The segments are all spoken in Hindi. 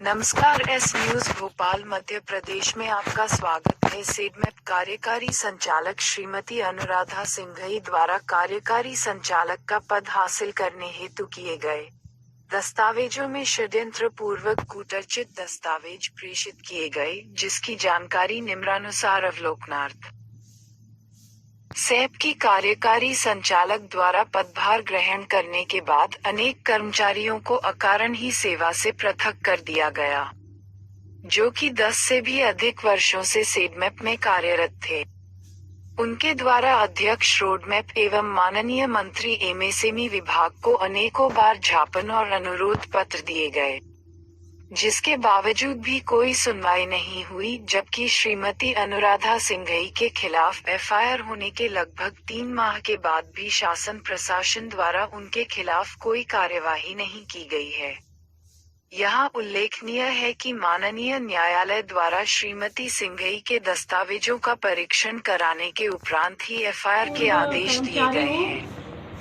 नमस्कार। एस न्यूज भोपाल मध्य प्रदेश में आपका स्वागत है। सेडमेप कार्यकारी संचालक श्रीमती अनुराधा सिंघई द्वारा कार्यकारी संचालक का पद हासिल करने हेतु किए गए दस्तावेजों में षड्यंत्र पूर्वक कूटरचित दस्तावेज प्रेषित किए गए, जिसकी जानकारी निम्नानुसार अवलोकनार्थ। सेप की कार्यकारी संचालक द्वारा पदभार ग्रहण करने के बाद अनेक कर्मचारियों को अकारण ही सेवा से पृथक कर दिया गया, जो कि 10 से भी अधिक वर्षों से सेडमेप में कार्यरत थे। उनके द्वारा अध्यक्ष रोडमैप एवं माननीय मंत्री एमएसएमई विभाग को अनेकों बार ज्ञापन और अनुरोध पत्र दिए गए, जिसके बावजूद भी कोई सुनवाई नहीं हुई, जबकि श्रीमती अनुराधा सिंघई के खिलाफ एफआईआर होने के लगभग 3 माह के बाद भी शासन प्रशासन द्वारा उनके खिलाफ कोई कार्यवाही नहीं की गई है। यहाँ उल्लेखनीय है कि माननीय न्यायालय द्वारा श्रीमती सिंघई के दस्तावेजों का परीक्षण कराने के उपरांत ही एफआईआर के आदेश दिए गए हैं।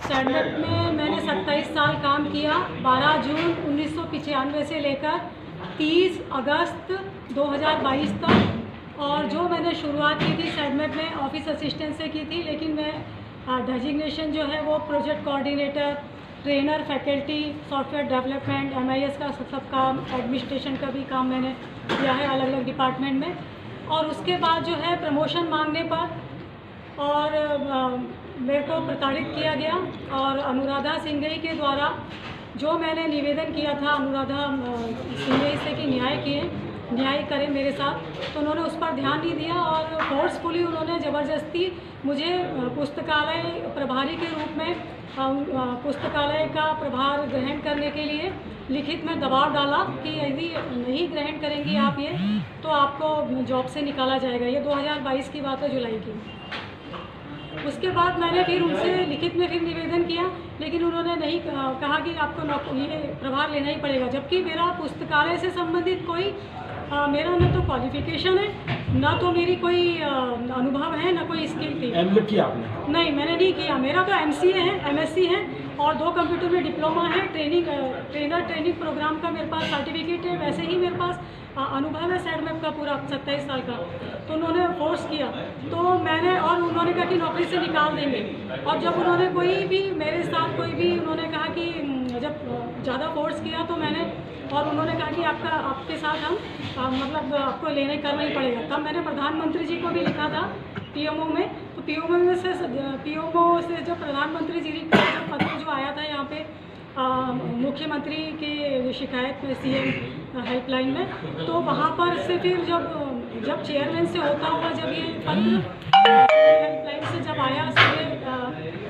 सेडमेप में मैंने 27 साल काम किया। 12 जून 1995 से लेकर 30 अगस्त 2022 तक। और जो मैंने शुरुआत की थी सेडमेप में ऑफिस असिस्टेंट से की थी, लेकिन मैं डेजिग्नेशन जो है वो project coordinator, trainer, faculty, software development, MIS का सब काम, एडमिनिस्ट्रेशन का भी काम मैंने किया है अलग अलग डिपार्टमेंट में। और उसके बाद जो है प्रमोशन मांगने पर और मेरे को प्रताड़ित किया गया और अनुराधा सिंघई के द्वारा जो मैंने निवेदन किया था अनुराधा सिंघई से कि न्याय करें मेरे साथ, तो उन्होंने उस पर ध्यान नहीं दिया और फोर्सफुली उन्होंने ज़बरदस्ती मुझे पुस्तकालय प्रभारी के रूप में पुस्तकालय का प्रभार ग्रहण करने के लिए लिखित में दबाव डाला कि यदि नहीं ग्रहण करेंगी आप ये, तो आपको जॉब से निकाला जाएगा। ये 2022 की बात है, जुलाई की। उसके बाद मैंने फिर उनसे लिखित में फिर निवेदन किया, लेकिन उन्होंने नहीं कहा कि आपको ये प्रभार लेना ही पड़ेगा, जबकि मेरा पुस्तकालय से संबंधित कोई मेरा न तो क्वालिफिकेशन है, ना तो मेरी कोई अनुभव है, ना कोई स्किल थी। MLA किया आपने? नहीं, मैंने नहीं किया। मेरा तो MCA है, MSc है और 2 कंप्यूटर में डिप्लोमा है। ट्रेनिंग प्रोग्राम का मेरे पास सर्टिफिकेट है। वैसे ही मेरे पास अनुभव है सेडमेप का पूरा 27 साल का। तो उन्होंने फोर्स किया, तो मैंने और उन्होंने कहा कि नौकरी से निकाल देंगे। और जब उन्होंने कोई भी मेरे साथ उन्होंने कहा कि जब ज़्यादा फोर्स किया तो मैंने और उन्होंने कहा कि आपके साथ हम मतलब आपको करना ही पड़ेगा। तब मैंने प्रधानमंत्री जी को भी लिखा था PMO में। तो PMO से जब प्रधानमंत्री जी का पत्र जो आया था यहाँ पे मुख्यमंत्री की शिकायत में CM हेल्पलाइन में, तो वहाँ पर से फिर जब चेयरमैन से होता हुआ जब ये पत्र हेल्पलाइन से जब आया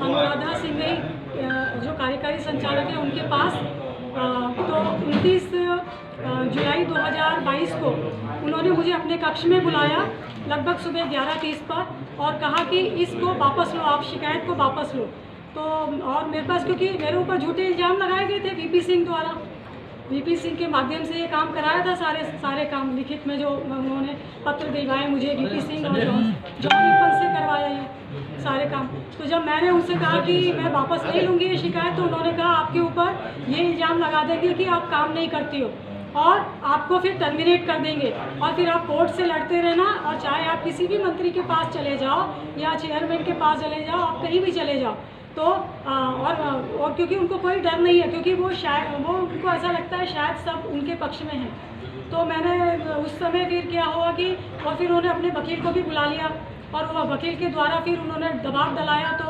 अनुराधा सिंघई जो कार्यकारी संचालक है उनके पास, तो 29 जुलाई 2022 को उन्होंने मुझे अपने कक्ष में बुलाया लगभग सुबह 11:30 पर और कहा कि इसको वापस लो, आप शिकायत को वापस लो। तो और मेरे पास, क्योंकि मेरे ऊपर झूठे इल्ज़ाम लगाए गए थे VP सिंह द्वारा, VP सिंह के माध्यम से ये काम कराया था। सारे काम लिखित में जो उन्होंने पत्र दिलवाए मुझे VP सिंह और जॉन पीपल से करवाया ये सारे काम। तो जब मैंने उनसे कहा कि मैं वापस नहीं लूँगी ये शिकायत, तो उन्होंने कहा आपके ऊपर ये इल्ज़ाम लगा देंगे कि आप काम नहीं करती हो और आपको फिर टर्मिनेट कर देंगे और फिर आप कोर्ट से लड़ते रहना, और चाहे आप किसी भी मंत्री के पास चले जाओ या चेयरमैन के पास चले जाओ, आप कहीं भी चले जाओ। तो और क्योंकि उनको कोई डर नहीं है, क्योंकि वो उनको ऐसा लगता है शायद सब उनके पक्ष में है। तो मैंने उस समय फिर क्या हुआ कि और फिर उन्होंने अपने वकील को भी बुला लिया और वो वकील के द्वारा फिर उन्होंने दबाव डालाया। तो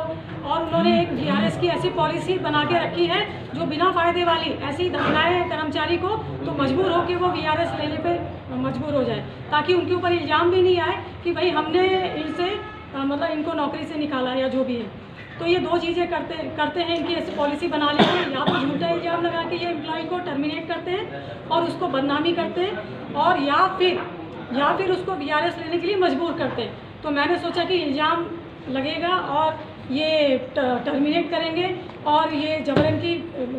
और उन्होंने एक VRS की ऐसी पॉलिसी बना के रखी है जो बिना फ़ायदे वाली ऐसी धमकाए कर्मचारी को, तो मजबूर हो के वो VRS लेने पे मजबूर हो जाए, ताकि उनके ऊपर इल्ज़ाम भी नहीं आए कि भाई हमने इनसे मतलब इनको नौकरी से निकाला या जो भी है। तो ये 2 चीज़ें करते हैं, इनकी ऐसी पॉलिसी बना लेते हैं, या तो झूठा इल्ज़ाम लगा के ये एम्प्लॉय को टर्मिनेट करते हैं और उसको बदनामी करते हैं, और या फिर उसको VRS लेने के लिए मजबूर करते हैं। तो मैंने सोचा कि इल्ज़ाम लगेगा और ये टर्मिनेट करेंगे और ये जबरन की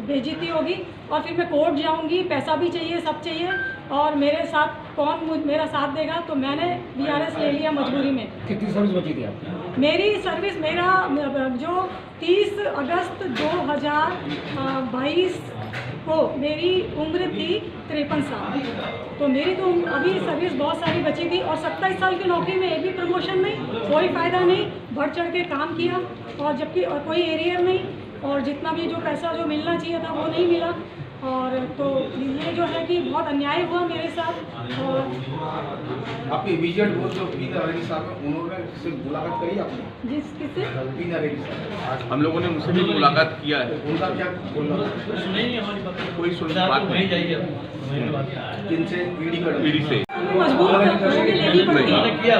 बेइज्जती होगी और फिर मैं कोर्ट जाऊंगी, पैसा भी चाहिए, सब चाहिए, और मेरे साथ कौन मेरा साथ देगा। तो मैंने VRS ले लिया मजबूरी में। कितनी सर्विस बची थी आपकी? मेरी सर्विस जो 30 अगस्त 2022 को मेरी उम्र थी 53 साल। तो मेरी तो अभी सर्विस बहुत सारी बची थी और 27 साल की नौकरी में एक भी प्रमोशन नहीं, कोई फ़ायदा नहीं, बढ़ चढ़ के काम किया और जबकि कोई एरियर नहीं और जितना भी जो पैसा जो मिलना चाहिए था वो नहीं मिला। और तो ये जो है कि बहुत अन्याय हुआ मेरे साथ। और आपके इमीडिएट वो जो पीनर रेड्डी साहब हैं, उन्होंने से मुलाकात करी आपने? जिस किससे पीनर रेड्डी साहब, हम लोगों ने उनसे भी मुलाकात किया है, उनका क्या बोलना? कोई बात नहीं। किनसे? ईडी से। मजबूर करके लेनी पड़ती है।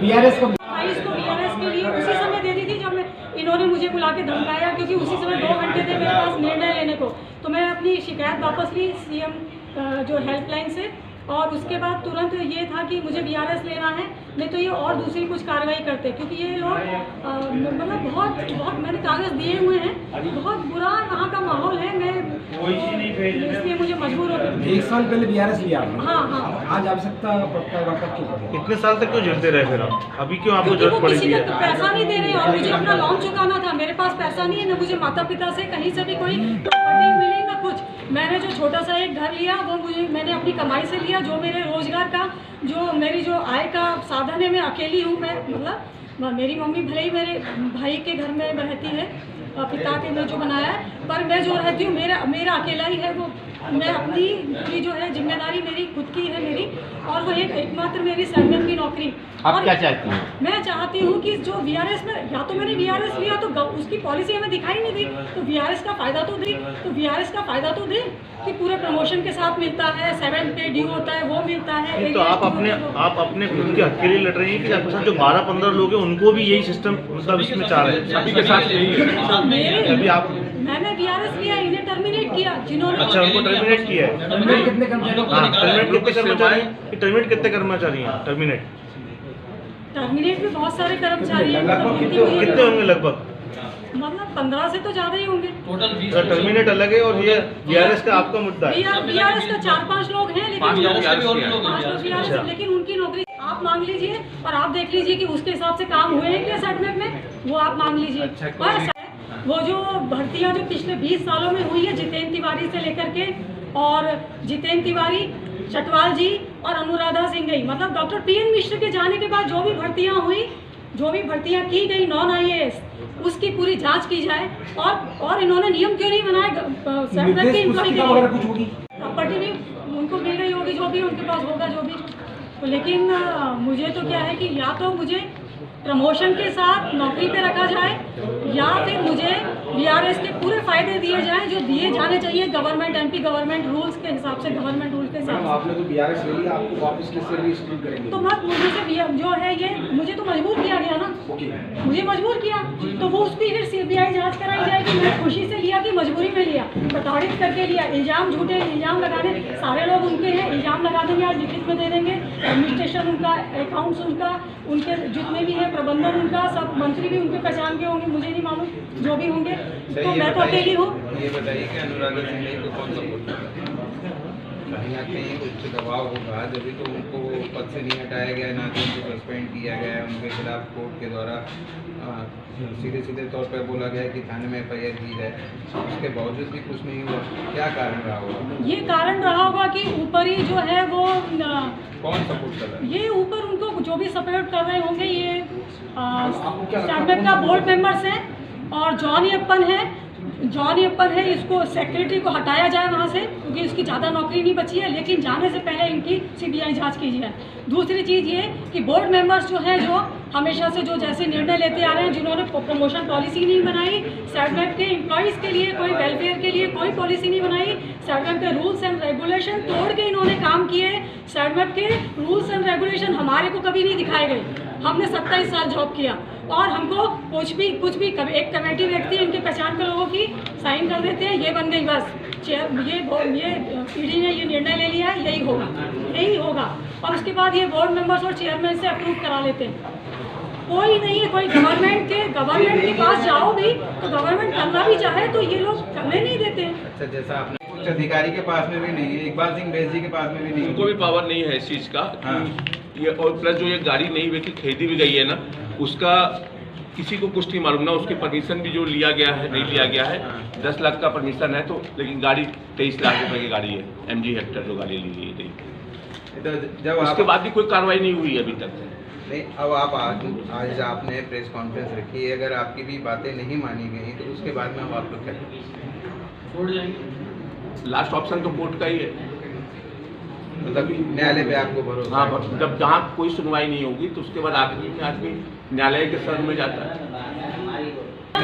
बीआरएस को बीआरएस के लिए उसी समय दे दी थी जब इन्होंने मुझे बुला के धमकाया, क्योंकि उसी समय 2 घंटे थे मेरे पास निर्णय लेने को। तो मैं अपनी शिकायत वापस ली सीएम जो हेल्पलाइन से, और उसके बाद तुरंत ये था कि मुझे बीआरएस लेना है, नहीं तो ये और दूसरी कुछ कार्रवाई करते, क्योंकि ये लोग मतलब बहुत मैंने कागज़ दिए हुए हैं, बहुत बुरा वहाँ का माहौल है। मैं इसलिए मुझे मजबूर हो गई। 1 साल पहले बीआरएस लिया आपने। हाँ। आज आवश्यकता वापस क्यों पड़ी? इतने साल तक क्यों झेलते रहे फिर आप? अभी क्यों आपको क्योंकि वो जरूरत किसी पड़ेगी? का पैसा नहीं दे रहे और मुझे अपना लोन चुकाना था। मेरे पास पैसा नहीं है, ना मुझे माता पिता से कहीं से भी कोई प्रॉपर्टी मिली ना कुछ। मैंने जो छोटा सा एक घर लिया वो मैंने अपनी कमाई से लिया, जो मेरे रोजगार का जो मेरी जो आय का साधन है। मैं अकेली हूँ, मैं मतलब मेरी मम्मी भले ही मेरे भाई के घर में रहती है, पिता के ने जो बनाया है, पर मैं जो रहती हूँ मेरा अकेला ही है। वो मैं अपनी पूरी जो है जिम्मेदारी मेरी खुद की है मेरी, और वो एकमात्र मेरी सरनेम की नौकरी। आप क्या चाहती हैं? मैं चाहती हूँ कि जो वीआरएस में, या तो मैंने वीआरएस लिया तो उसकी पॉलिसी हमें दिखाई नहीं दी, तो वीआरएस का फ़ायदा तो दी, तो वीआरएस का फ़ायदा तो दे कि पूरे प्रमोशन के साथ मिलता है, 7 पे ड्यू होता है वो मिलता है। तो आप अपने खुद के हक के लिए लड़ रही हैं कि आपके साथ जो 12-15 लोग हैं उनको भी यही सिस्टम मतलब इसमें चाह रहे हैं? सभी के साथ यही है। अभी आप मैंने वीआरएस लिया, इन्हें टर्मिनेट किया जिन्होंने। अच्छा, उनको टर्मिनेट किया है। टर्मिनेट कितने कर्मचारी? टर्मिनेट कितने कर्मचारी हैं? टर्मिनेट भी बहुत सारे कर्मचारी हैं, कितने होंगे लगभग? मतलब 15 से तो ज़्यादा ही होंगे। टर्मिनेट अलग है और ये बीआरएस का आपका मुद्दा है। बीआरएस का 4-5 लोग हैं, लेकिन 5 लोग बीआरएस, लेकिन उनकी नौकरी आप मांग लीजिए और आप देख लीजिए कि उसके हिसाब से काम हुए हैं क्या सेटमेंट में, वो आप मांग लीजिए। और वो जो भर्तियां जो पिछले 20 सालों में हुई है, जितेंद्र तिवारी से लेकर के, और जितेंद्र तिवारी, चटवाल जी और अनुराधा सिंघई, मतलब डॉक्टर पीएन मिश्र के जाने के बाद जो भी भर्तियां हुई, जो भी भर्तियां की गई नॉन आईएएस, उसकी पूरी जांच की जाए। और इन्होंने नियम क्यों नहीं बनाए सेटमेंट के एम्प्लॉय के लिए? प्रॉपर्टी भी उनको मिल रही होगी, जो भी उनके पास होगा जो भी। तो लेकिन मुझे तो क्या है कि या तो मुझे प्रमोशन के साथ नौकरी पे रखा जाए, या फिर मुझे बीआरएस के पूरे फायदे दिए जाएं जो दिए जाने चाहिए गवर्नमेंट एमपी गवर्नमेंट रूल्स के हिसाब से, गवर्नमेंट रूल के हिसाब से। आपने तो बीआरएस ले लिया, आपको वापस किससे रिस्ट्रिक्ट करेंगे? तो बस मुझे से जो है ये मुझे तो मजबूर किया गया ना, मुझे मजबूर किया, तो वो उसकी फिर सीबीआई जांच कराई जाएगी। मैं खुशी से लिया कि मजबूरी में लिया, प्रताड़ित करके लिया, इल्जाम झूठे इल्जाम लगाने, सारे लोग उनके हैं, इल्जाम लगा देंगे, आज लिखित में दे देंगे, एडमिनिस्ट्रेशन उनका, अकाउंट्स उनका, उनके जितने भी है प्रबंधन उनका, सब मंत्री भी उनके पहचान के होंगे, मुझे नहीं मालूम जो भी होंगे। तो मैं तो अकेली हूँ। ये बताइए कि अनुराधा सिंघई को कौन सपोर्ट कर रहा है? कहीं ना कहीं उच्च दबाव होगा, जब तो उनको पद से नहीं हटाया गया, ना तो उनको सस्पेंड किया गया है, उनके खिलाफ कोर्ट के द्वारा सीधे तौर पर बोला गया कि थाने में एफआईआर की जाए, उसके बावजूद भी कुछ नहीं हुआ। क्या कारण रहा होगा? ये कारण रहा होगा कि ऊपर ही जो है वो कौन सपोर्ट कर रहा है? ये ऊपर उनको जो भी सपोर्ट कर रहे होंगे, ये स्टैंडअप का बोर्ड मेंबर्स हैं, और जॉनी अप्पन है, इसको सेक्रेटरी को हटाया जाए वहाँ से, क्योंकि उसकी ज़्यादा नौकरी नहीं बची है, लेकिन जाने से पहले इनकी सीबीआई जांच की जाए। दूसरी चीज़ ये कि बोर्ड मेंबर्स जो हैं, जो हमेशा से जो जैसे निर्णय लेते आ रहे हैं, जिन्होंने प्रमोशन पॉलिसी नहीं बनाई, सेटमेंट के एम्प्लॉयज़ के लिए कोई वेलफेयर के लिए कोई पॉलिसी नहीं बनाई, सेटमेंट के रूल्स एंड रेगुलेशन तोड़ के इन्होंने काम किए। सेटमेंट के रूल्स एंड रेगुलेशन हमारे को कभी नहीं दिखाए गए, हमने 27 साल जॉब किया, और हमको कुछ भी कभी एक कमेटी व्यक्ति इनके पहचान के लोगों की साइन कर देते हैं, ये बन गई बस चेयर, ये ईडी ने ये निर्णय ले लिया है, यही होगा, और उसके बाद ये बोर्ड मेंबर्स और चेयरमैन से अप्रूव करा लेते हैं। कोई नहीं है, कोई गवर्नमेंट के पास जाओ भी तो गवर्नमेंट करना भी चाहे तो ये लोग करने नहीं देते हैं। अच्छा, जैसा आपने उच्च अधिकारी के पास में भी नहीं है, इकबाल सिंह बेस जी के पास में भी नहीं है, उनको भी पावर नहीं है इस चीज़ का। हाँ। ये और प्लस जो ये गाड़ी नई व्यक्ति खरीदी भी गई है ना, उसका किसी को कुछ नहीं मालूम ना, उसकी परमिशन भी जो लिया गया है नहीं लिया गया है। 10 लाख का परमिशन है तो, लेकिन गाड़ी 23 लाख रुपए की गाड़ी है, MG हेक्टर जो गाड़ी ली गई थी। तो जब उसके आप बाद भी कोई कार्रवाई नहीं हुई अभी तक। नहीं, अब आप आज आपने प्रेस कॉन्फ्रेंस रखी है, अगर आपकी भी बातें नहीं मानी गई तो उसके बाद में अब आप लोग क्या करेंगे? छोड़ जाएंगे। लास्ट ऑप्शन तो कोर्ट का ही है। मतलब न्यायालय पे आपको भरोसा हाँ, है? जब जहाँ कोई सुनवाई नहीं होगी तो उसके बाद आखिरी में आदमी न्यायालय के शरण में जाता है।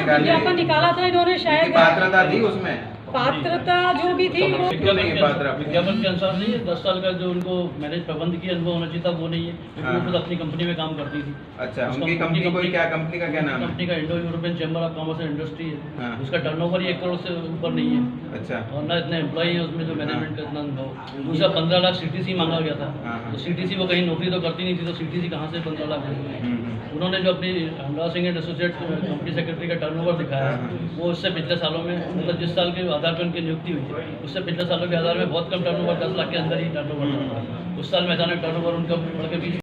विज्ञापन निकाला था इन्होंने, उनकी शायद पात्रता थी उसमें? पात्रता जो भी थी वो विज्ञापन के अनुसार नहीं है। 10 साल का जो उनको मैनेज प्रबंध की अनुभव होना चाहिए था वो नहीं है, क्योंकि वो खुद अपनी कंपनी में काम करती थी। अच्छा, उनकी कंपनी कोई क्या, कंपनी का क्या नाम है? कंपनी का Indo European chamber of commerce and industry है। हाँ। उसका टर्नओवर ही 1 करोड़ से ऊपर नहीं है। अच्छा, और ना इतने एम्प्लॉई है उसमें जो मैनेजमेंट का इतना अनुभव। दूसरा 15 लाख CTC मांगा गया था। हाँ। तो CTC वो कहीं नौकरी तो करती नहीं थी, तो CTC कहाँ से 15 लाख? उन्होंने जो अपनी Anurag Singh and associate company secretary का टर्नओवर दिखाया, वो उससे पिछले सालों में, मतलब जिस साल के आधार पर उनकी नियुक्ति हुई है उससे पिछले सालों के आधार में बहुत कम टर्नओवर, 10 लाख के अंदर ही टर्नओवर था। उस साल में अचानक टर्नओवर उनका बढ़ के 20